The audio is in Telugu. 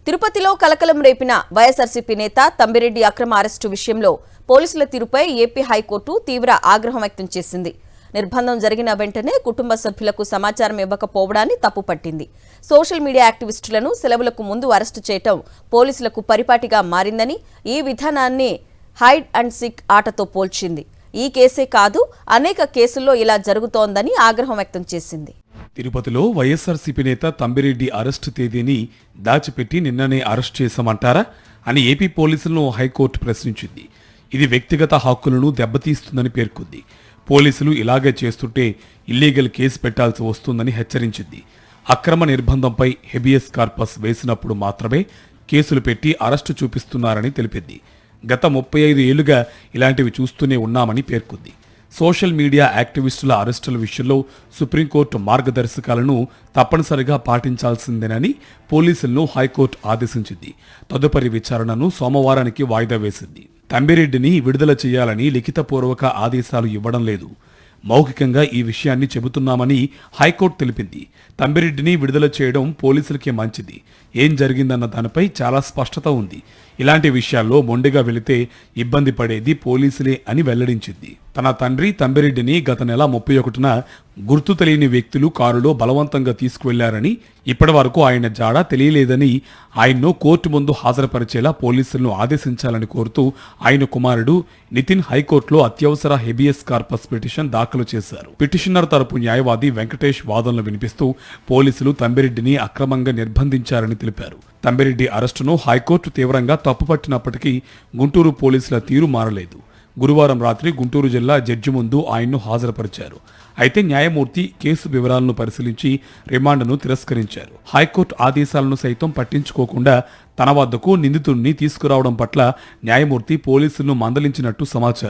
తిరుపతిలో కలకలం రేపిన వైఎస్ఆర్సీపీ నేత తంబిరెడ్డి అక్రమ అరెస్టు విషయంలో పోలీసుల తీరుపై ఏపీ హైకోర్టు తీవ్ర ఆగ్రహం వ్యక్తం చేసింది. నిర్బంధం జరిగిన వెంటనే కుటుంబ సభ్యులకు సమాచారం ఇవ్వకపోవడాన్ని తప్పుపట్టింది. సోషల్ మీడియా యాక్టివిస్టులను సెలవులకు ముందు అరెస్టు చేయటం పోలీసులకు పరిపాటిగా మారిందని, ఈ విధానాన్ని హైడ్ అండ్ సిక్ ఆటతో పోల్చింది. ఈ కేసే కాదు, అనేక కేసుల్లో ఇలా జరుగుతోందని ఆగ్రహం వ్యక్తం చేసింది. తిరుపతిలో వైఎస్ఆర్సీపీ నేత తంబిరెడ్డి అరెస్టు తేదీని దాచిపెట్టి నిన్ననే అరెస్ట్ చేశామంటారా అని ఏపీ పోలీసులను హైకోర్టు ప్రశ్నించింది. ఇది వ్యక్తిగత హక్కులను దెబ్బతీస్తుందని పేర్కొంది. పోలీసులు ఇలాగే చేస్తుంటే ఇల్లీగల్ కేసు పెట్టాల్సి వస్తుందని హెచ్చరించింది. అక్రమ నిర్బంధంపై హెబియస్ కార్పస్ వేసినప్పుడు మాత్రమే కేసులు పెట్టి అరెస్టు చూపిస్తున్నారని తెలిపింది. గత 35 ఏళ్లుగా ఇలాంటివి చూస్తూనే ఉన్నామని పేర్కొంది. సోషల్ మీడియా యాక్టివిస్టుల అరెస్టుల విషయంలో సుప్రీంకోర్టు మార్గదర్శకాలను తప్పనిసరిగా పాటించాల్సిందేనని పోలీసులను హైకోర్టు ఆదేశించింది. తదుపరి విచారణను సోమవారానికి వాయిదా వేసింది. తంబిరెడ్డిని విడుదల చేయాలని లిఖితపూర్వక ఆదేశాలు ఇవ్వడం లేదు, మౌఖికంగా ఈ విషయాన్ని చెబుతున్నామని హైకోర్టు తెలిపింది. తంబిరెడ్డిని విడుదల చేయడం పోలీసులకే మంచిది. ఏం జరిగిందన్న దానిపై చాలా స్పష్టత ఉంది. ఇలాంటి విషయాల్లో మొండిగా వెళితే ఇబ్బంది పడేది పోలీసులే అని వెల్లడించింది. తన తండ్రి తంబిరెడ్డిని గత నెల 31న గుర్తు తెలియని వ్యక్తులు కారులో బలవంతంగా తీసుకువెళ్లారని, ఇప్పటి వరకు ఆయన జాడ తెలియలేదని, ఆయన్ను కోర్టు ముందు హాజరుపరిచేలా పోలీసులను ఆదేశించాలని కోరుతూ ఆయన కుమారుడు నితిన్ హైకోర్టులో అత్యవసర హెబియస్ కార్పస్ పిటిషన్ దాఖలు చేశారు. పిటిషనర్ తరపు న్యాయవాది వెంకటేష్ వాదనలు వినిపిస్తూ పోలీసులు తంబిరెడ్డిని అక్రమంగా నిర్బంధించారని తెలిపారు. తంబిరెడ్డి అరెస్టును హైకోర్టు తీవ్రంగా తప్పుపట్టినప్పటికీ గుంటూరు పోలీసుల తీరు మారలేదు. గురువారం రాత్రి గుంటూరు జిల్లా జడ్జి ముందు ఆయన్ను హాజరుపరిచారు. అయితే న్యాయమూర్తి కేసు వివరాలను పరిశీలించి రిమాండ్ను తిరస్కరించారు. హైకోర్టు ఆదేశాలను సైతం పట్టించుకోకుండా తన వద్దకు నిందితుడిని తీసుకురావడం పట్ల న్యాయమూర్తి పోలీసులను మందలించినట్టు సమాచారం.